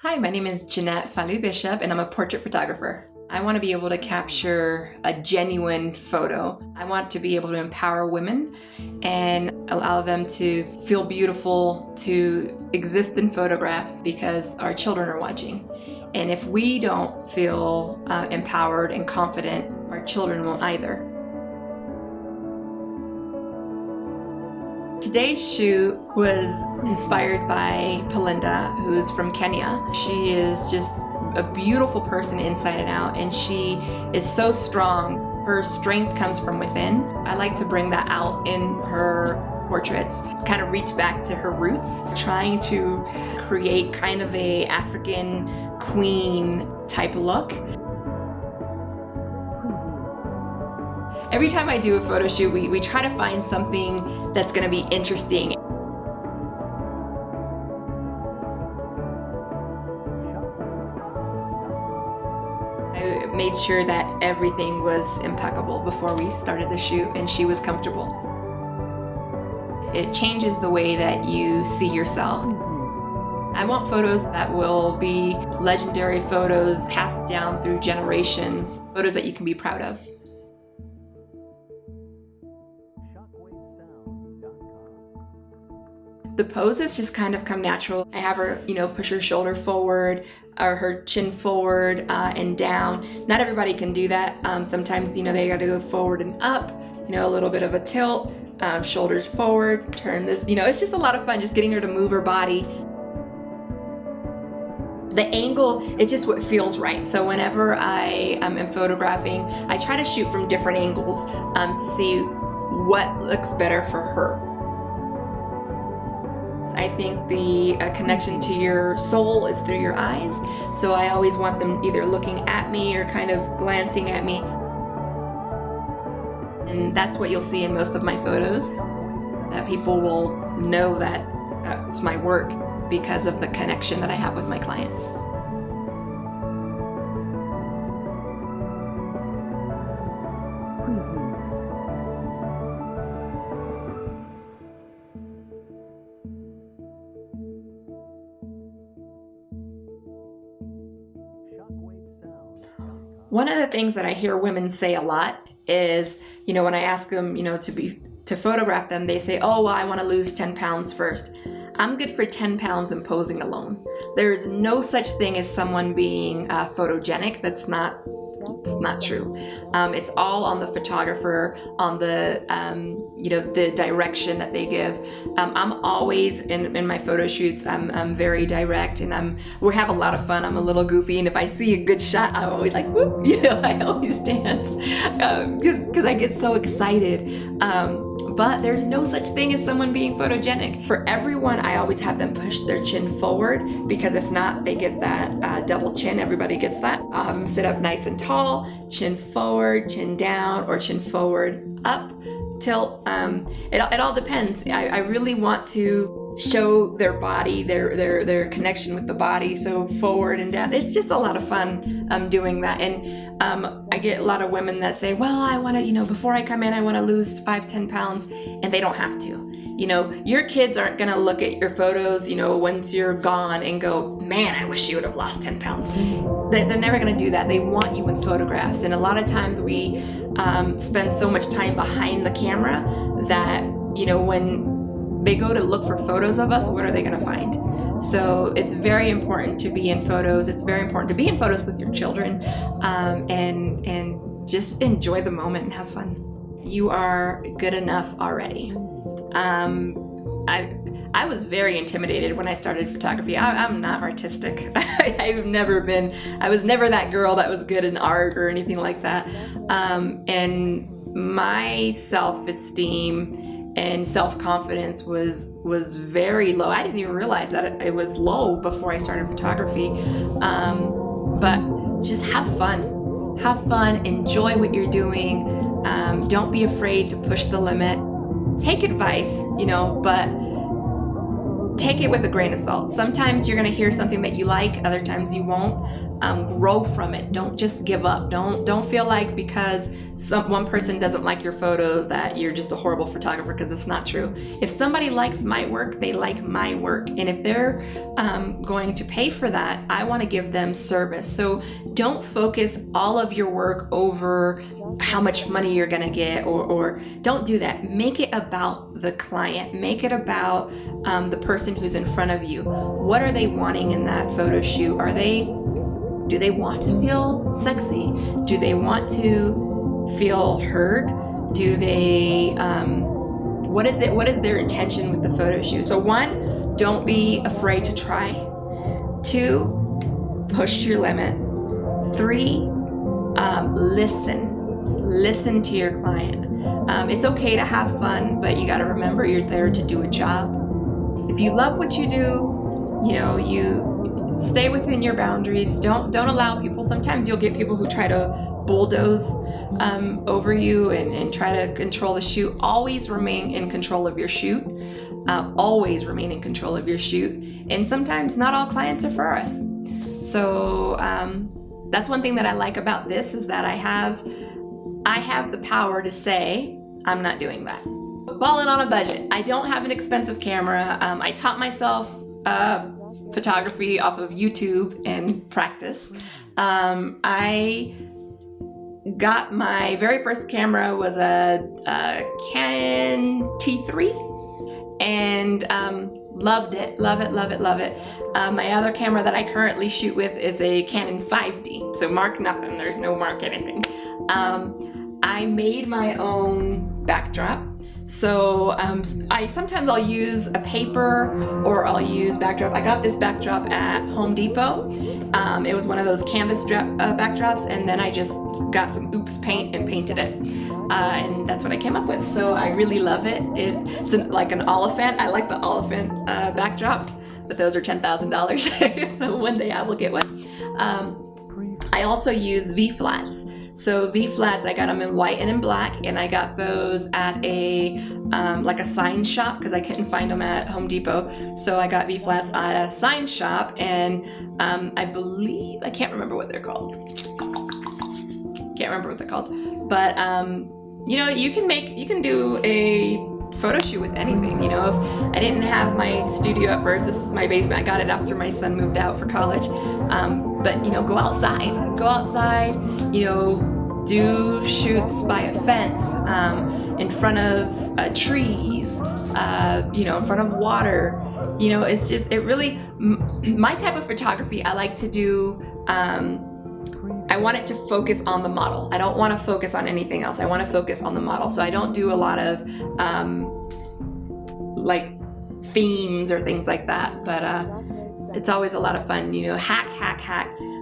Hi, my name is Jeanette Falu-Bishop and I'm a portrait photographer. I want to be able to capture a genuine photo. I want to be able to empower women and allow them to feel beautiful, to exist in photographs because our children are watching. And if we don't feel empowered and confident, our children won't either. Today's shoot was inspired by Pelinda, who's from Kenya. She is just a beautiful person inside and out, and she is so strong. Her strength comes from within. I like to bring that out in her portraits, kind of reach back to her roots, trying to create kind of a African queen type look. Every time I do a photo shoot, we try to find something that's going to be interesting. I made sure that everything was impeccable before we started the shoot, and she was comfortable. It changes the way that you see yourself. I want photos that will be legendary photos passed down through generations, photos that you can be proud of. The poses just kind of come natural. I have her, push her shoulder forward or her chin forward and down. Not everybody can do that. Sometimes, they gotta go forward and up, a little bit of a tilt, shoulders forward, turn this, it's just a lot of fun just getting her to move her body. The angle, it's just what feels right. So whenever I am photographing, I try to shoot from different angles to see what looks better for her. I think the connection to your soul is through your eyes, so I always want them either looking at me or kind of glancing at me. And that's what you'll see in most of my photos, that people will know that that's my work because of the connection that I have with my clients. One of the things that I hear women say a lot is, when I ask them, to photograph them, they say, oh, well, I want to lose 10 pounds first. I'm good for 10 pounds in posing alone. There is no such thing as someone being photogenic. That's not true. It's all on the photographer, on the the direction that they give. I'm always in my photo shoots. I'm very direct, and we have a lot of fun. I'm a little goofy, and if I see a good shot, I'm always like, whoop, I always dance because I get so excited. But there's no such thing as someone being photogenic. For everyone, I always have them push their chin forward, because if not, they get that double chin. Everybody gets that. I'll have them sit up nice and tall, chin forward, chin down, or chin forward, up, tilt. It all depends. I really want to show their body, their connection with the body, so forward and down. It's just a lot of fun doing that. And I get a lot of women that say, well, I want to, before I come in, I want to lose 5-10 pounds, and they don't have to. Your kids aren't gonna look at your photos, once you're gone and go, man, I wish you would have lost 10 pounds. They're never gonna do that. They want you in photographs. And a lot of times we spend so much time behind the camera that, when they go to look for photos of us, what are they gonna find? So it's very important to be in photos. It's very important to be in photos with your children, and just enjoy the moment and have fun. You are good enough already. I was very intimidated when I started photography. I'm not artistic. I was never that girl that was good in art or anything like that. And my self-esteem and self-confidence was very low. I didn't even realize that it was low before I started photography. But just have fun, enjoy what you're doing. Don't be afraid to push the limit. Take advice, but take it with a grain of salt. Sometimes you're gonna hear something that you like, other times you won't. grow from it. Don't just give up. Don't feel like because one person doesn't like your photos that you're just a horrible photographer, because it's not true. If somebody likes my work, they like my work, and if they're going to pay for that, I want to give them service. So don't focus all of your work over how much money you're gonna get, or don't do that. Make it about the client. Make it about the person who's in front of you. What are they wanting in that photo shoot? Do they want to feel sexy? Do they want to feel heard? Do they, what is their intention with the photo shoot? So 1, don't be afraid to try. 2, push your limit. 3, listen to your client. It's okay to have fun, but you got to remember you're there to do a job. If you love what you do, you stay within your boundaries. Don't allow people. Sometimes you'll get people who try to bulldoze over you and try to control the shoot. Always remain in control of your shoot. Always remain in control of your shoot. And sometimes not all clients are for us. So that's one thing that I like about this, is that I have the power to say, I'm not doing that. Balling on a budget. I don't have an expensive camera. I taught myself photography off of YouTube and practice. I got my very first camera was a Canon T3, and loved it, love it. My other camera that I currently shoot with is a Canon 5D, so mark nothing, there's no mark anything. I made my own backdrop. So sometimes I'll use a paper, or I'll use backdrop. I got this backdrop at Home Depot. It was one of those canvas backdrops, and then I just got some oops paint and painted it. And that's what I came up with. So I really love it. It's like an oliphant. I like the oliphant backdrops, but those are $10,000. So one day I will get one. I also use V-flats. So V-flats, I got them in white and in black, and I got those at a like a sign shop, because I couldn't find them at Home Depot. So I got V-flats at a sign shop, and I believe, I can't remember what they're called. But you can do a photo shoot with anything. If I didn't have my studio at first, this is my basement. I got it after my son moved out for college. But go outside, do shoots by a fence, in front of trees, in front of water. It's just, my type of photography I like to do, I want it to focus on the model. I don't want to focus on anything else. I want to focus on the model. So I don't do a lot of like themes or things like that, but it's always a lot of fun. Hack.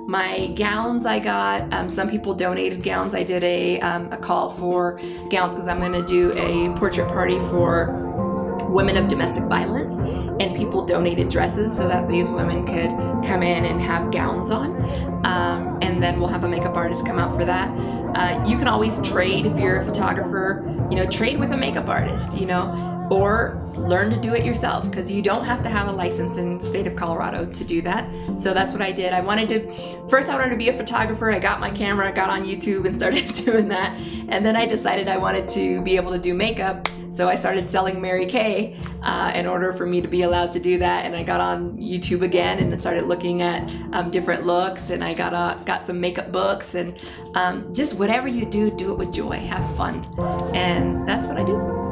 My gowns I got, some people donated gowns. I did a call for gowns because I'm going to do a portrait party for women of domestic violence, and people donated dresses so that these women could come in and have gowns on, and then we'll have a makeup artist come out for that. You can always trade if you're a photographer, trade with a makeup artist, or learn to do it yourself, because you don't have to have a license in the state of Colorado to do that. So that's what I did. First I wanted to be a photographer. I got my camera, got on YouTube and started doing that. And then I decided I wanted to be able to do makeup. So I started selling Mary Kay in order for me to be allowed to do that. And I got on YouTube again and started looking at different looks, and I got some makeup books, and just whatever you do, do it with joy, have fun. And that's what I do.